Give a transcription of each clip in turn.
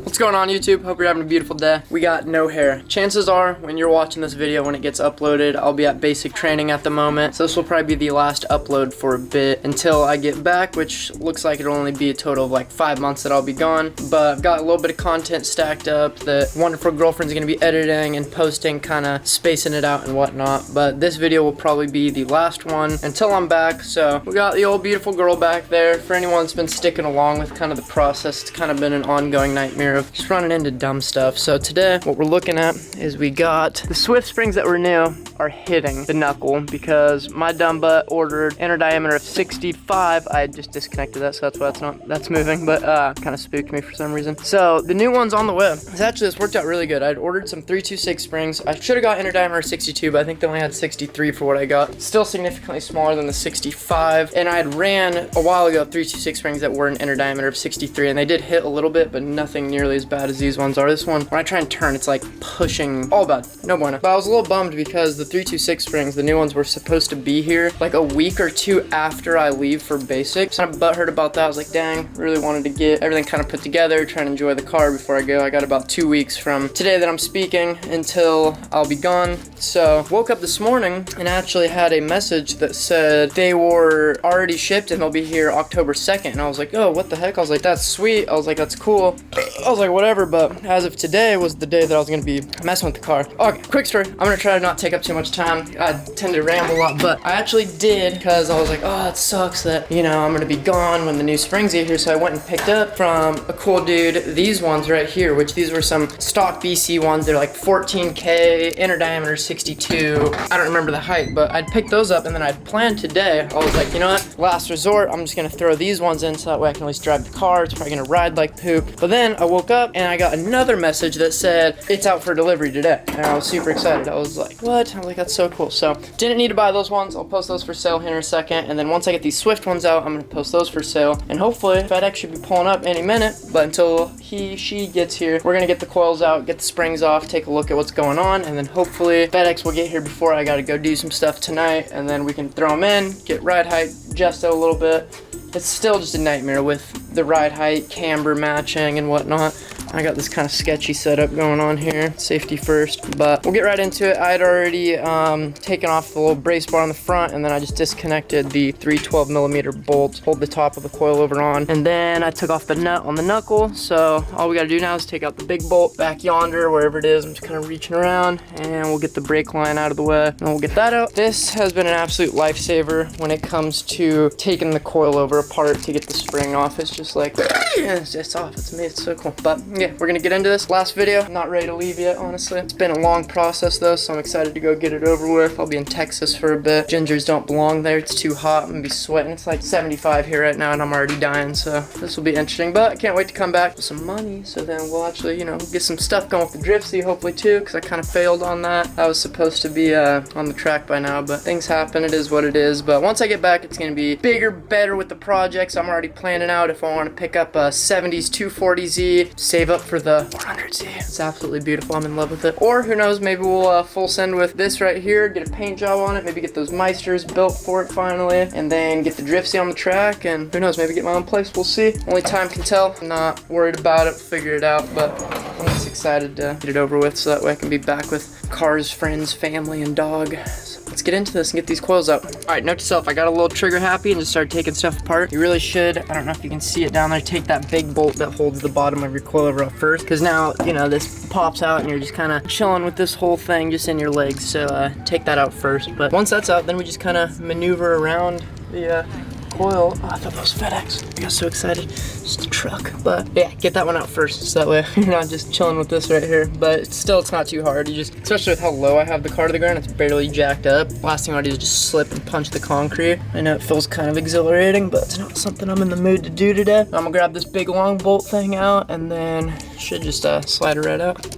What's going on YouTube? Hope you're having a beautiful day. We got no hair. Chances are when you're watching this video, when it gets uploaded, I'll be at basic training at the moment. So this will probably be the last upload for a bit until I get back, which looks like it'll only be a total of like 5 months that I'll be gone. But I've got a little bit of content stacked up that wonderful girlfriend's gonna be editing and posting, kind of spacing it out and whatnot. But this video will probably be the last one until I'm back. So we got the old beautiful girl back there. For anyone that's been sticking along with kind of the process, it's kind of been an ongoing nightmare of just running into dumb stuff. So today what we're looking at is we got the Swift springs that were new are hitting the knuckle because my dumb butt ordered inner diameter of 65. I just disconnected that, so that's why that's moving, but kind of spooked me for some reason. So the new one's on the way. This worked out really good. I'd ordered some 326 springs. I should have got inner diameter 62, but I think they only had 63 for what I got. Still significantly smaller than the 65. And I had ran a while ago 326 springs that were an inner diameter of 63, and they did hit a little bit, but nothing nearly as bad as these ones are. This one, when I try and turn, it's like pushing. All bad. No bueno. But I was a little bummed because the 326 springs, the new ones, were supposed to be here like a week or two after I leave for basic. So I'm butthurt about that. I was like, dang, really wanted to get everything kind of put together, trying to enjoy the car before I go. I got about 2 weeks from today that I'm speaking until I'll be gone. So woke up this morning and actually had a message that said they were already shipped and they'll be here October 2nd. And I was like, oh, what the heck? I was like, that's sweet. I was like, that's cool. I was like, whatever. But as of today was the day that I was going to be messing with the car. Okay, quick story. I'm going to try to not take up too much time. I tend to ramble a lot, but I actually did because I was like, oh, it sucks that, you know, I'm going to be gone when the new springs get here. So I went and picked up from a cool dude these ones right here, which these were some stock BC ones. They're like 14K, inner diameter 62. I don't remember the height, but I'd picked those up and then I'd planned today. I was like, you know what? Last resort, I'm just going to throw these ones in so that way I can at least drive the car. It's probably going to ride like poop. But then I woke up and I got another message that said it's out for delivery today. And I was super excited. I was like, what? I was like, that's so cool. So didn't need to buy those ones. I'll post those for sale here in a second. And then once I get these Swift ones out, I'm going to post those for sale. And hopefully FedEx should be pulling up any minute. But until she gets here, we're going to get the coils out, get the springs off, take a look at what's going on. And then hopefully FedEx will get here before I got to go do some stuff tonight. And then we can throw them in, get ride height adjusted a little bit. It's still just a nightmare with the ride height, camber matching and whatnot. I got this kind of sketchy setup going on here, safety first, but we'll get right into it. I had already taken off the little brace bar on the front, and then I just disconnected the 312mm bolt, hold the top of the coilover on, and then I took off the nut on the knuckle. So all we gotta do now is take out the big bolt back yonder, wherever it is. I'm just kind of reaching around, and we'll get the brake line out of the way, and we'll get that out. This has been an absolute lifesaver when it comes to taking the coilover apart to get the spring off. It's just like, it's off, it's me, it's so cool. But yeah, we're gonna get into this. Last video, I'm not ready to leave yet, honestly. It's been a long process though, so I'm excited to go get it over with. I'll be in Texas for a bit. Gingers don't belong there, it's too hot. I'm gonna be sweating. It's like 75 here right now and I'm already dying, so this will be interesting. But I can't wait to come back with some money, so then we'll actually, you know, get some stuff going with the Driftsy hopefully too, because I kind of failed on that. I was supposed to be on the track by now, but things happen, it is what it is. But once I get back, it's gonna be bigger, better with the projects. I'm already planning out if I want to pick up a 70s 240Z, save up for the 400Z. It's absolutely beautiful. I'm in love with it. Or who knows, maybe we'll full send with this right here, get a paint job on it, maybe get those Meisters built for it finally, and then get the Driftsy on the track, and who knows, maybe get my own place. We'll see. Only time can tell. I'm not worried about it. We'll figure it out, but I'm just excited to get it over with so that way I can be back with cars, friends, family, and dog. So let's get into this and get these coils out. All right, note to self, I got a little trigger happy and just started taking stuff apart. You really should, I don't know if you can see it down there, take that big bolt that holds the bottom of your coilover up first, because now, you know, this pops out and you're just kind of chilling with this whole thing just in your legs. So take that out first. But once that's out, then we just kind of maneuver around the coil. Oh, I thought that was FedEx. I got so excited. Just a truck. But yeah, get that one out first so that way you're not just chilling with this right here. But still, it's not too hard. You just, especially with how low I have the car to the ground, it's barely jacked up. Last thing I want to do is just slip and punch the concrete. I know it feels kind of exhilarating, but it's not something I'm in the mood to do today. I'm gonna grab this big long bolt thing out and then should just slide it right out.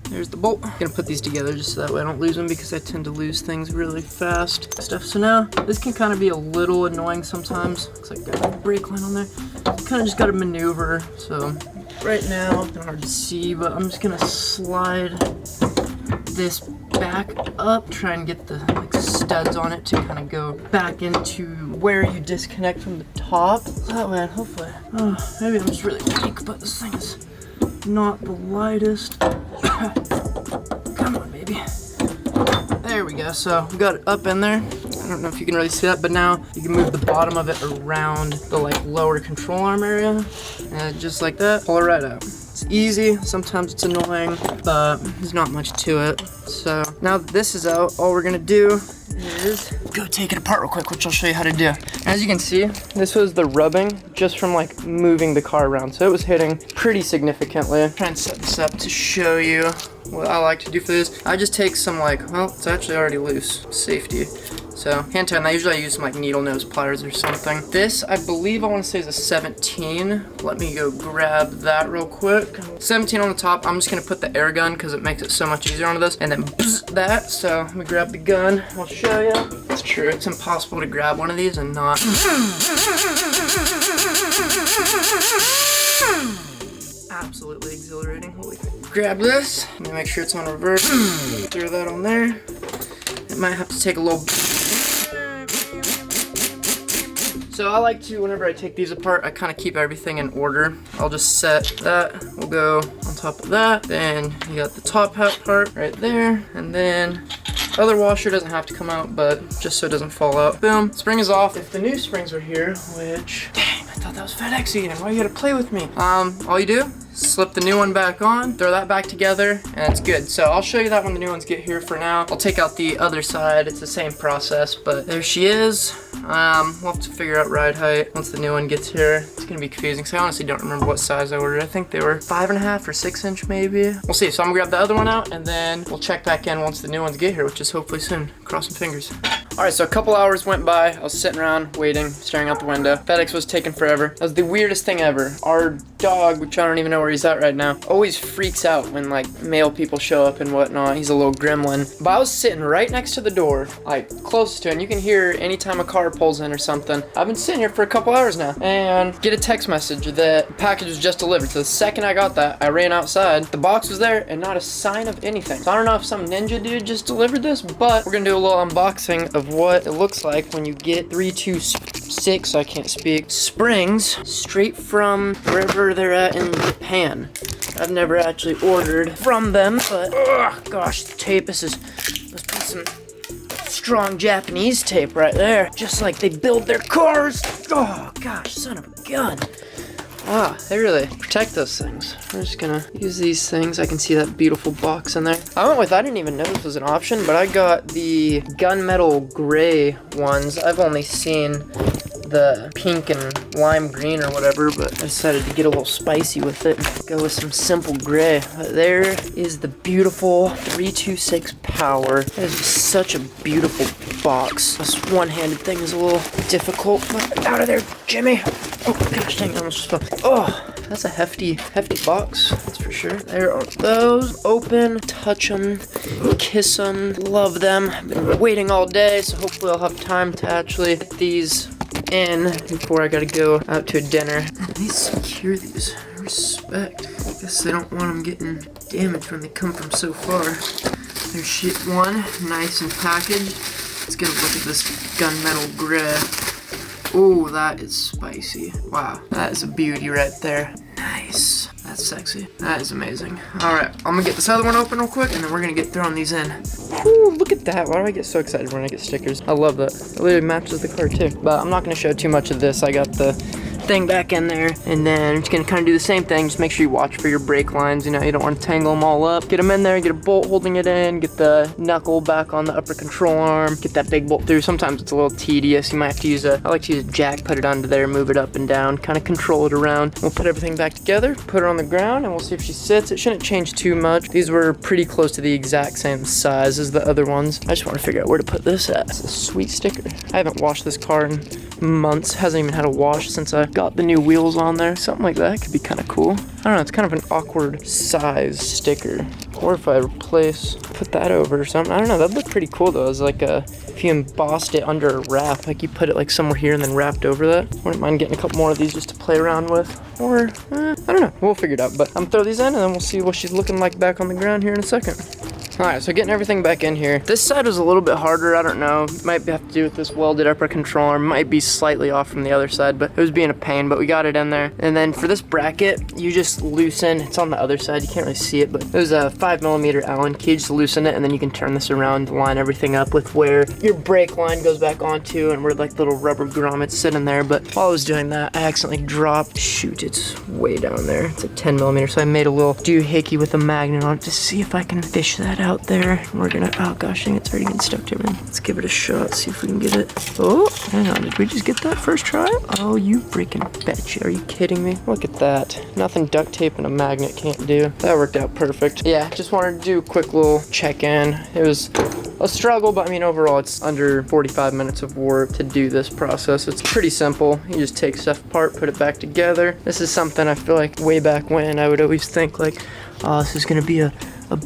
There's the bolt. I'm gonna put these together just so that way I don't lose them, because I tend to lose things really fast. So now, this can kind of be a little annoying sometimes. Looks like I got a brake line on there. Kind of just gotta maneuver. So right now, it's hard to see, but I'm just gonna slide this back up, try and get the studs on it to kind of go back into where you disconnect from the top. That way, hopefully. Oh, maybe I'm just really weak, but this thing is not the lightest. Come on, baby. There we go. So we got it up in there. I don't know if you can really see that, but now you can move the bottom of it around the like lower control arm area, and just like that, pull it right out. It's easy. Sometimes it's annoying, but there's not much to it. So now that this is out, all we're gonna do is go take it apart real quick, which I'll show you how to do. As you can see, this was the rubbing just from like moving the car around, so it was hitting pretty significantly. I'm trying to set this up to show you what I like to do for this. I just take some like, well, it's actually already loose, safety. So hand tie, and usually I use some like needle nose pliers or something. This, I believe I want to say is a 17. Let me go grab that real quick. 17 on the top. I'm just gonna put the air gun because it makes it so much easier onto this, and then that. So let me grab the gun. I'll show you. It's true. It's impossible to grab one of these and not. Absolutely exhilarating. Holy crap. Grab this. Let me make sure it's on reverse. Throw that on there. It might have to take a little. So I like to, whenever I take these apart, I kind of keep everything in order. I'll just set that. We'll go on top of that. Then you got the top hat part right there, and then other washer doesn't have to come out, but just so it doesn't fall out. Boom. Spring is off. If the new springs were here, which, dang, I thought that was FedEx eating. Why you gotta play with me? All you do, slip the new one back on, throw that back together, and it's good. So I'll show you that when the new ones get here. For now, I'll take out the other side. It's the same process, but there she is. We'll have to figure out ride height once the new one gets here. It's gonna be confusing, so I honestly don't remember what size I ordered. I think they were 5.5 or 6 inch maybe. We'll see. So I'm gonna grab the other one out, and then we'll check back in once the new ones get here, which is hopefully soon. Crossing fingers. All right, so a couple hours went by. I was sitting around waiting, staring out the window. FedEx was taking forever. That was the weirdest thing ever. Our dog, which I don't even know where he's at right now, always freaks out when like mail people show up and whatnot. He's a little gremlin. But I was sitting right next to the door, like close to it, and you can hear anytime a car pulls in or something. I've been sitting here for a couple hours now and get a text message that the package was just delivered. So the second I got that, I ran outside. The box was there and not a sign of anything. So I don't know if some ninja dude just delivered this, but we're gonna do a little unboxing of what it looks like when you get 326, I can't speak, springs straight from wherever they're at in Japan. I've never actually ordered from them, but oh gosh, the tape, must be some strong Japanese tape right there, just like they build their cars. Oh gosh, son of a gun. Ah, they really protect those things. We're just gonna use these things. I can see that beautiful box in there. I didn't even know this was an option, but I got the gunmetal gray ones. I've only seen the pink and lime green or whatever, but I decided to get a little spicy with it and go with some simple gray. But there is the beautiful 326 power. That is such a beautiful box. This one-handed thing is a little difficult, but out of there, Jimmy. Oh gosh dang, I almost fell. Oh, that's a hefty box, that's for sure. There are those. Open, touch them, kiss them, love them. I've been waiting all day, so hopefully I'll have time to actually get these in before I gotta go out to a dinner. At least secure these. Respect. I guess they don't want them getting damaged when they come from so far. There's sheet one, nice and packaged. Let's get a look at this gunmetal gray. Oh, that is spicy. Wow, that is a beauty right there. Nice. That's sexy. That is amazing. All right, I'm gonna get this other one open real quick, and then we're gonna get throwing these in. Ooh, look at that. Why do I get so excited when I get stickers? I love that. It literally matches the car too. But I'm not gonna show too much of this. I got the thing back in there, and then I'm just gonna kind of do the same thing. Just make sure you watch for your brake lines. You know, you don't want to tangle them all up. Get them in there, get a bolt holding it in, get the knuckle back on the upper control arm, get that big bolt through. Sometimes it's a little tedious. You might have to use I like to use a jack, put it under there, move it up and down, kind of control it around. We'll put everything back together, put her on the ground, and we'll see if she sits. It shouldn't change too much. These were pretty close to the exact same size as the other ones. I just want to figure out where to put this at. It's a sweet sticker. I haven't washed this car in months. Hasn't even had a wash since I got the new wheels on there. Something like that could be kind of cool. I don't know, it's kind of an awkward size sticker. Or if I put that over or something. I don't know, that'd look pretty cool though. It's like if you embossed it under a wrap, like you put it like somewhere here and then wrapped over that. Wouldn't mind getting a couple more of these just to play around with. Or, I don't know, we'll figure it out. But I'm gonna throw these in and then we'll see what she's looking like back on the ground here in a second. All right, so getting everything back in here. This side was a little bit harder, I don't know. Might have to do with this welded upper controller. Might be slightly off from the other side, but it was being a pain, but we got it in there. And then for this bracket, you just loosen, it's on the other side, you can't really see it, but it was a 5mm Allen key, just loosen it, and then you can turn this around to line everything up with where your brake line goes back onto and where like little rubber grommets sit in there. But while I was doing that, I accidentally dropped, shoot, it's way down there. It's a 10mm, so I made a little doohickey with a magnet on it to see if I can fish that out there. We're gonna, oh gosh, dang, it's already getting stuck to me. Let's give it a shot, see if we can get it. Oh, hang on, did we just get that first try? Oh, you freaking betcha. Are you kidding me? Look at that. Nothing duct tape and a magnet can't do. That worked out perfect. Yeah, just wanted to do a quick little check-in. It was a struggle, but I mean, overall, it's under 45 minutes of work to do this process. It's pretty simple. You just take stuff apart, put it back together. This is something I feel like way back when I would always think like, oh, this is gonna be a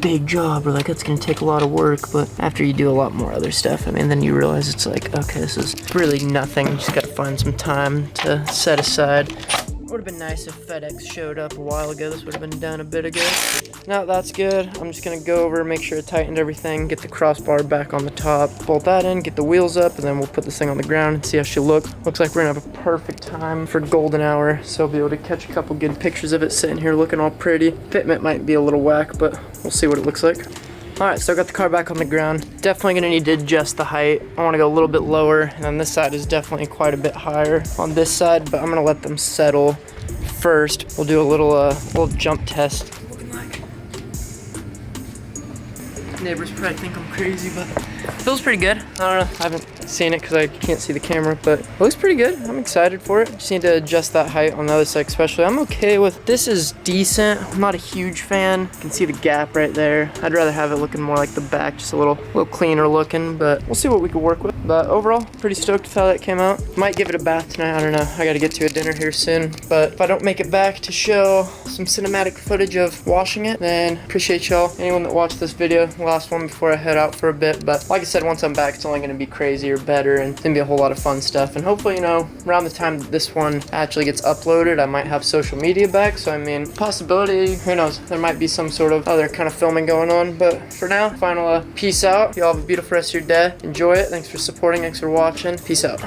big job, or like it's gonna take a lot of work. But after you do a lot more other stuff, I mean, then you realize it's like, okay, this is really nothing. You just gotta find some time to set aside. Would have been nice if FedEx showed up a while ago. This would have been done a bit ago. Now that's good. I'm just gonna go over, make sure I tightened everything, get the crossbar back on the top, bolt that in, get the wheels up, and then we'll put this thing on the ground and see how she'll look. Looks like we're gonna have a perfect time for golden hour, so I'll be able to catch a couple good pictures of it sitting here looking all pretty. Fitment might be a little whack, but we'll see what it looks like. All right, so I got the car back on the ground. Definitely gonna need to adjust the height. I wanna go a little bit lower, and then this side is definitely quite a bit higher on this side, but I'm gonna let them settle first. We'll do a little jump test. Neighbors probably think I'm crazy, but it feels pretty good. I don't know, I haven't seen it because I can't see the camera, but it looks pretty good. I'm excited for it. Just need to adjust that height on the other side especially. I'm okay with, this is decent. I'm not a huge fan. You can see the gap right there. I'd rather have it looking more like the back, just a little cleaner looking, but we'll see what we can work with. But overall, pretty stoked with how that came out. Might give it a bath tonight, I don't know. I gotta get to a dinner here soon, but if I don't make it back to show some cinematic footage of washing it, then appreciate y'all. Anyone that watched this video, the last one before I head out for a bit, but like I said, once I'm back, it's only gonna be crazier, better, and it's gonna be a whole lot of fun stuff. And hopefully, you know, around the time that this one actually gets uploaded, I might have social media back. So I mean, possibility, who knows, there might be some sort of other kind of filming going on. But for now, final peace out. Y'all have a beautiful rest of your day. Enjoy it. Thanks for supporting, thanks for watching. Peace out.